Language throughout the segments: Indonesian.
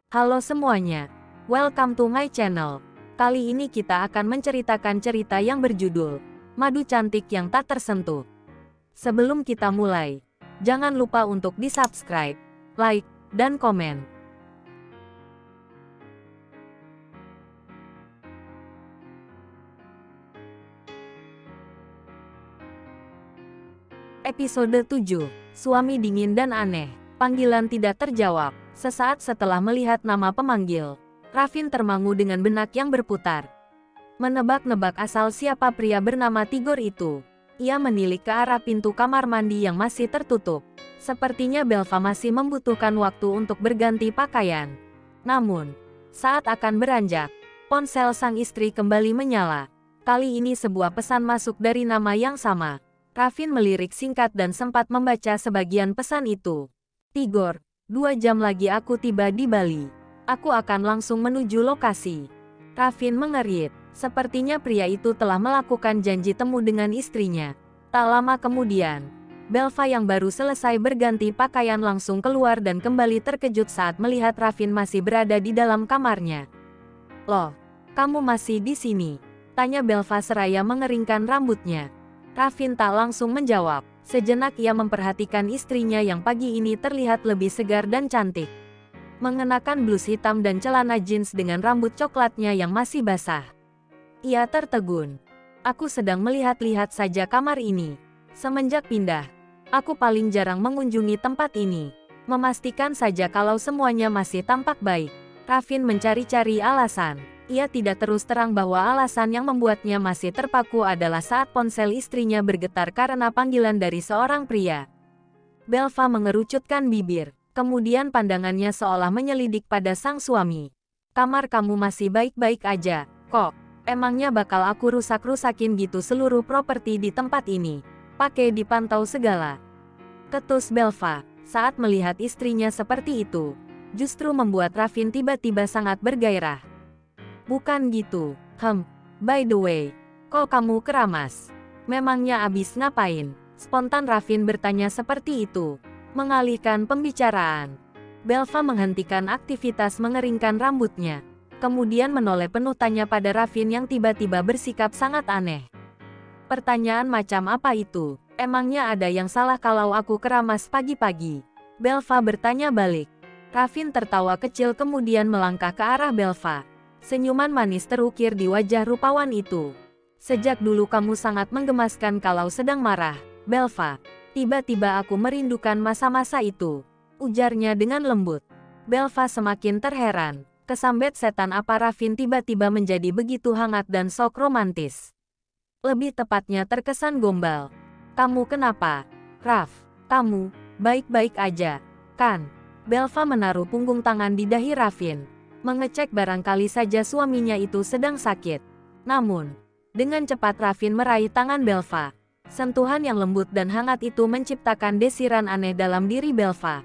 Halo semuanya, welcome to my channel. Kali ini kita akan menceritakan cerita yang berjudul Madu Cantik yang Tak Tersentuh. Sebelum kita mulai, jangan lupa untuk di-subscribe, like, dan komen. Episode 7, Suami Dingin dan Aneh. Panggilan tidak terjawab. Sesaat setelah melihat nama pemanggil, Rafin termangu dengan benak yang berputar. Menebak-nebak asal siapa pria bernama Tigor itu. Ia menilik ke arah pintu kamar mandi yang masih tertutup. Sepertinya Belva masih membutuhkan waktu untuk berganti pakaian. Namun, saat akan beranjak, ponsel sang istri kembali menyala. Kali ini sebuah pesan masuk dari nama yang sama. Rafin melirik singkat dan sempat membaca sebagian pesan itu. Tigor, 2 jam lagi aku tiba di Bali. Aku akan langsung menuju lokasi. Rafin mengerit. Sepertinya pria itu telah melakukan janji temu dengan istrinya. Tak lama kemudian, Belva yang baru selesai berganti pakaian langsung keluar dan kembali terkejut saat melihat Rafin masih berada di dalam kamarnya. "Loh, kamu masih di sini?" tanya Belva seraya mengeringkan rambutnya. Rafin tak langsung menjawab. Sejenak ia memperhatikan istrinya yang pagi ini terlihat lebih segar dan cantik. Mengenakan blus hitam dan celana jeans dengan rambut coklatnya yang masih basah. Ia tertegun. "Aku sedang melihat-lihat saja kamar ini. Semenjak pindah, aku paling jarang mengunjungi tempat ini. Memastikan saja kalau semuanya masih tampak baik." Rafin mencari-cari alasan. Ia tidak terus terang bahwa alasan yang membuatnya masih terpaku adalah saat ponsel istrinya bergetar karena panggilan dari seorang pria. Belva mengerucutkan bibir, kemudian pandangannya seolah menyelidik pada sang suami. "Kamar kamu masih baik-baik aja, kok? Emangnya bakal aku rusak-rusakin gitu seluruh properti di tempat ini? Pakai dipantau segala." Ketus Belva, saat melihat istrinya seperti itu, justru membuat Rafin tiba-tiba sangat bergairah. "Bukan gitu. By the way, kok kamu keramas? Memangnya abis ngapain?" Spontan Rafin bertanya seperti itu, mengalihkan pembicaraan. Belva menghentikan aktivitas mengeringkan rambutnya, kemudian menoleh penuh tanya pada Rafin yang tiba-tiba bersikap sangat aneh. "Pertanyaan macam apa itu? Emangnya ada yang salah kalau aku keramas pagi-pagi?" Belva bertanya balik. Rafin tertawa kecil kemudian melangkah ke arah Belva. Senyuman manis terukir di wajah rupawan itu. "Sejak dulu kamu sangat menggemaskan kalau sedang marah, Belva. Tiba-tiba aku merindukan masa-masa itu," ujarnya dengan lembut. Belva semakin terheran. Kesambet setan apa Rafin tiba-tiba menjadi begitu hangat dan sok romantis. Lebih tepatnya terkesan gombal. "Kamu kenapa, Raf? Kamu baik-baik aja, kan?" Belva menaruh punggung tangan di dahi Rafin, mengecek barangkali saja suaminya itu sedang sakit. Namun, dengan cepat Rafin meraih tangan Belva. Sentuhan yang lembut dan hangat itu menciptakan desiran aneh dalam diri Belva.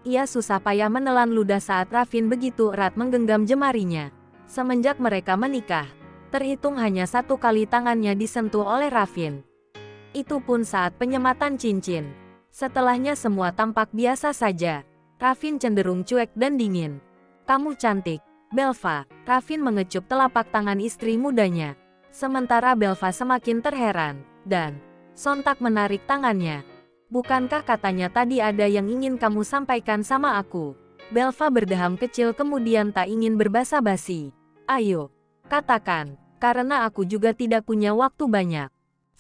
Ia susah payah menelan ludah saat Rafin begitu erat menggenggam jemarinya. Semenjak mereka menikah, terhitung hanya 1 kali tangannya disentuh oleh Rafin. Itu pun saat penyematan cincin. Setelahnya semua tampak biasa saja. Rafin cenderung cuek dan dingin. "Kamu cantik, Belva." Rafin mengecup telapak tangan istri mudanya. Sementara Belva semakin terheran, dan sontak menarik tangannya. "Bukankah katanya tadi ada yang ingin kamu sampaikan sama aku?" Belva berdeham kecil kemudian tak ingin berbasa-basi. "Ayo, katakan, karena aku juga tidak punya waktu banyak."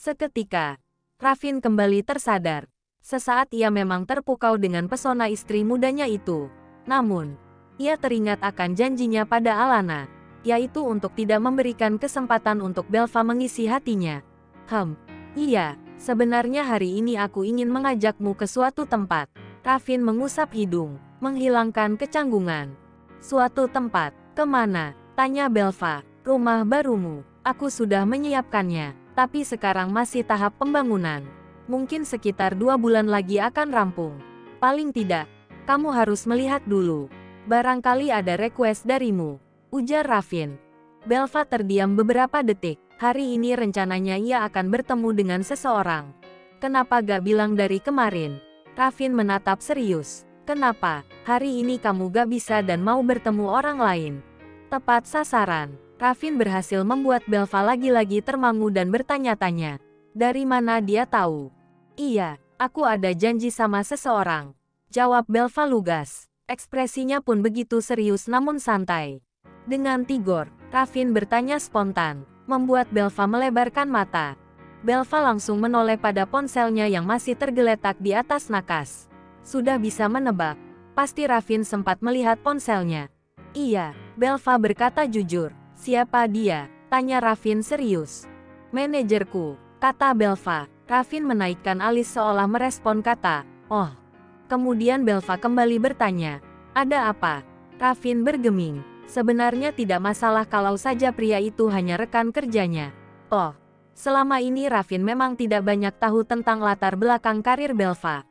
Seketika, Rafin kembali tersadar. Sesaat ia memang terpukau dengan pesona istri mudanya itu. Namun, ia teringat akan janjinya pada Alana, yaitu untuk tidak memberikan kesempatan untuk Belva mengisi hatinya. Iya, sebenarnya hari ini aku ingin mengajakmu ke suatu tempat." Rafin mengusap hidung, menghilangkan kecanggungan. "Suatu tempat? Kemana?" tanya Belva. "Rumah barumu. Aku sudah menyiapkannya, tapi sekarang masih tahap pembangunan. Mungkin sekitar 2 bulan lagi akan rampung. Paling tidak, kamu harus melihat dulu. Barangkali ada request darimu," ujar Rafin. Belva terdiam beberapa detik. Hari ini rencananya ia akan bertemu dengan seseorang. "Kenapa gak bilang dari kemarin?" Rafin menatap serius. Kenapa? Hari ini kamu gak bisa dan mau bertemu orang lain. Tepat sasaran. Ravin berhasil membuat Belva lagi-lagi termangu dan bertanya-tanya. Dari mana dia tahu? Iya, aku ada janji sama seseorang. Jawab Belva lugas. Ekspresinya pun begitu serius namun santai. Dengan Tigor, Ravin bertanya spontan, membuat Belva melebarkan mata. Belva langsung menoleh pada ponselnya yang masih tergeletak di atas nakas. Sudah bisa menebak, pasti Ravin sempat melihat ponselnya. Iya, Belva berkata jujur. Siapa dia? Tanya Ravin serius. Manajerku, kata Belva. Ravin menaikkan alis seolah merespon kata, oh. Kemudian Belva kembali bertanya, ada apa? Ravin bergeming. Sebenarnya tidak masalah kalau saja pria itu hanya rekan kerjanya. Oh, selama ini Ravin memang tidak banyak tahu tentang latar belakang karir Belva.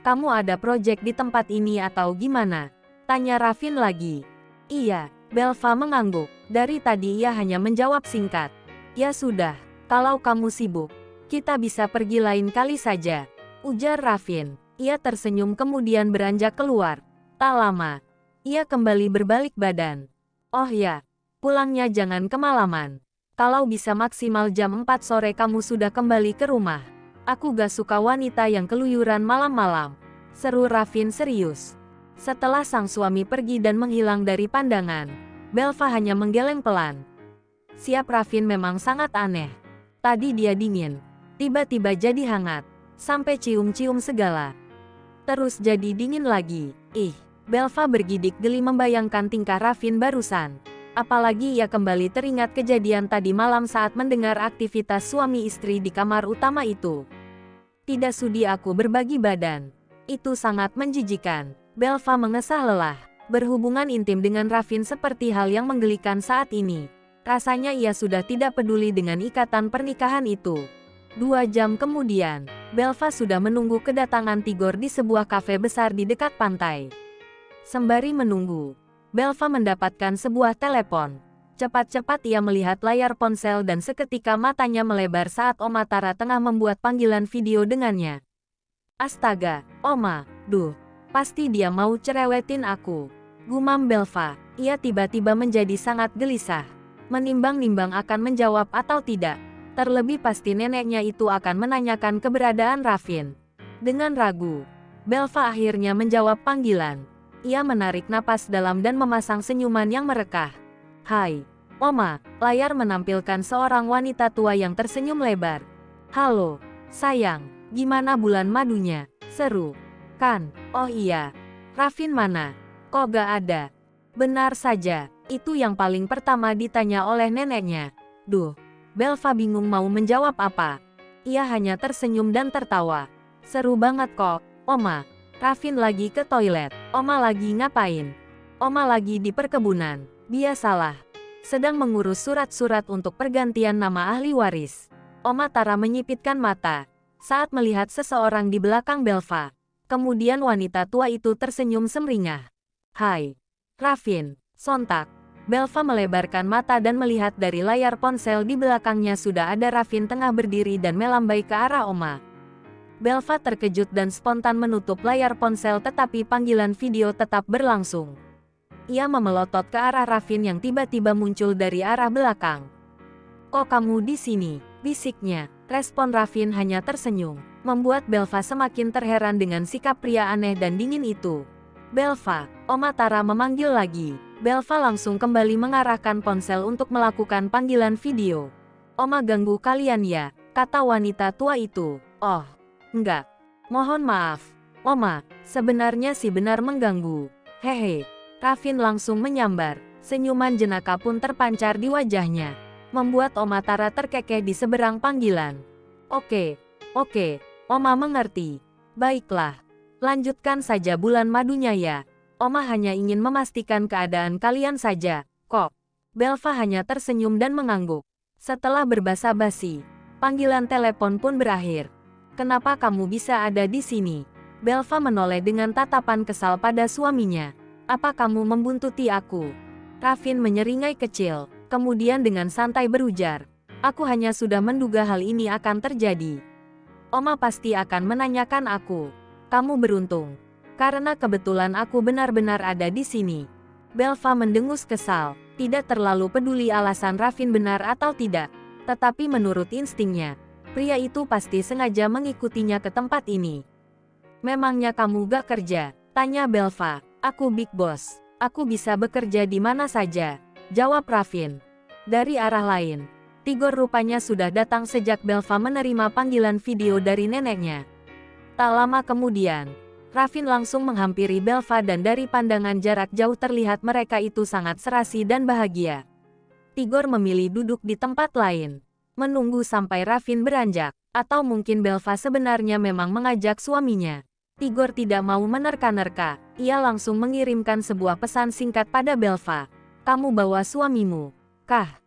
Kamu ada proyek di tempat ini atau gimana? Tanya Ravin lagi. Iya, Belva mengangguk. Dari tadi ia hanya menjawab singkat. Ya sudah, kalau kamu sibuk, kita bisa pergi lain kali saja. Ujar Ravin. Ia tersenyum kemudian beranjak keluar. Tak lama, ia kembali berbalik badan. Oh ya, pulangnya jangan kemalaman. Kalau bisa maksimal jam 4 sore kamu sudah kembali ke rumah. Aku gak suka wanita yang keluyuran malam-malam. Seru Ravin serius. Setelah sang suami pergi dan menghilang dari pandangan, Belva hanya menggeleng pelan. Siap Ravin memang sangat aneh. Tadi dia dingin, tiba-tiba jadi hangat, sampai cium-cium segala. Terus jadi dingin lagi. Belva bergidik geli membayangkan tingkah Ravin barusan. Apalagi ia kembali teringat kejadian tadi malam saat mendengar aktivitas suami istri di kamar utama itu. Tidak sudi aku berbagi badan. Itu sangat menjijikan. Belva mengesah lelah. Berhubungan intim dengan Ravin seperti hal yang menggelikan saat ini. Rasanya ia sudah tidak peduli dengan ikatan pernikahan itu. 2 jam kemudian, Belva sudah menunggu kedatangan Tigor di sebuah kafe besar di dekat pantai. Sembari menunggu, Belva mendapatkan sebuah telepon. Cepat-cepat ia melihat layar ponsel dan seketika matanya melebar saat Oma Tara tengah membuat panggilan video dengannya. Astaga, Oma, duh, pasti dia mau cerewetin aku. Gumam Belva, ia tiba-tiba menjadi sangat gelisah. Menimbang-nimbang akan menjawab atau tidak. Terlebih pasti neneknya itu akan menanyakan keberadaan Ravin. Dengan ragu, Belva akhirnya menjawab panggilan. Ia menarik napas dalam dan memasang senyuman yang merekah. Hai, Oma, layar menampilkan seorang wanita tua yang tersenyum lebar. Halo, sayang, gimana bulan madunya? Seru, kan? Oh iya, Ravin mana? Kok gak ada? Benar saja, itu yang paling pertama ditanya oleh neneknya. Duh, Belva bingung mau menjawab apa. Ia hanya tersenyum dan tertawa. Seru banget kok, Oma. Ravin lagi ke toilet. Oma lagi ngapain? Oma lagi di perkebunan. Biasalah. Sedang mengurus surat-surat untuk pergantian nama ahli waris. Oma Tara menyipitkan mata saat melihat seseorang di belakang Belva. Kemudian wanita tua itu tersenyum semringah. Hai, Ravin. Sontak, Belva melebarkan mata dan melihat dari layar ponsel di belakangnya sudah ada Ravin tengah berdiri dan melambai ke arah Oma. Belva terkejut dan spontan menutup layar ponsel tetapi panggilan video tetap berlangsung. Ia memelotot ke arah Ravin yang tiba-tiba muncul dari arah belakang. Kok kamu di sini? Bisiknya. Respon Ravin hanya tersenyum, membuat Belva semakin terheran dengan sikap pria aneh dan dingin itu. Belva, Oma Tara memanggil lagi. Belva langsung kembali mengarahkan ponsel untuk melakukan panggilan video. Oma ganggu kalian ya, kata wanita tua itu. Oh. Enggak. Mohon maaf. Oma, sebenarnya sih benar mengganggu. Hehe. Ravin langsung menyambar. Senyuman jenaka pun terpancar di wajahnya. Membuat Oma Tara terkekeh di seberang panggilan. Oke. Oma mengerti. Baiklah. Lanjutkan saja bulan madunya ya. Oma hanya ingin memastikan keadaan kalian saja. Kok? Belva hanya tersenyum dan mengangguk. Setelah berbasa-basi, panggilan telepon pun berakhir. Kenapa kamu bisa ada di sini? Belva menoleh dengan tatapan kesal pada suaminya. Apa kamu membuntuti aku? Ravin menyeringai kecil, kemudian dengan santai berujar. Aku hanya sudah menduga hal ini akan terjadi. Oma pasti akan menanyakan aku. Kamu beruntung. Karena kebetulan aku benar-benar ada di sini. Belva mendengus kesal, tidak terlalu peduli alasan Raffin benar atau tidak. Tetapi menurut instingnya, pria itu pasti sengaja mengikutinya ke tempat ini. Memangnya kamu gak kerja? Tanya Belva. Aku Big Boss. Aku bisa bekerja di mana saja, jawab Raffin. Dari arah lain, Tigor rupanya sudah datang sejak Belva menerima panggilan video dari neneknya. Tak lama kemudian, Raffin langsung menghampiri Belva dan dari pandangan jarak jauh terlihat mereka itu sangat serasi dan bahagia. Tigor memilih duduk di tempat lain, menunggu sampai Raffin beranjak, atau mungkin Belva sebenarnya memang mengajak suaminya. Tigor tidak mau menerka-nerka, ia langsung mengirimkan sebuah pesan singkat pada Belva. Kamu bawa suamimu, kah?